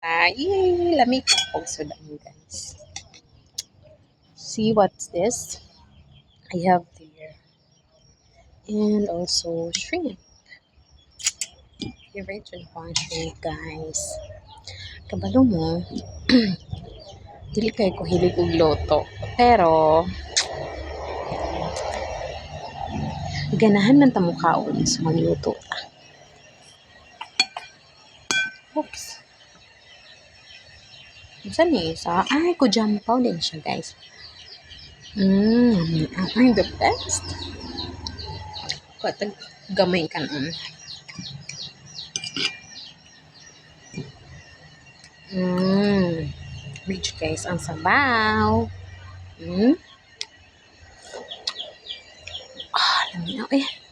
Ay, lamig pa akong sudan, guys. See what's this? I have there. And also shrimp. Favorite yun ko ang shrimp, guys. Kabalo mo, dili kay ko hilig og loto. Pero, ganahan man ta mukhaon sa magluto ta. Oops. Saan ni isa? Ay, kujampaw din siya, guys. Ay, the best. Katag gamay ka nun. Rich, guys, ang sabaw. Lamiaw eh.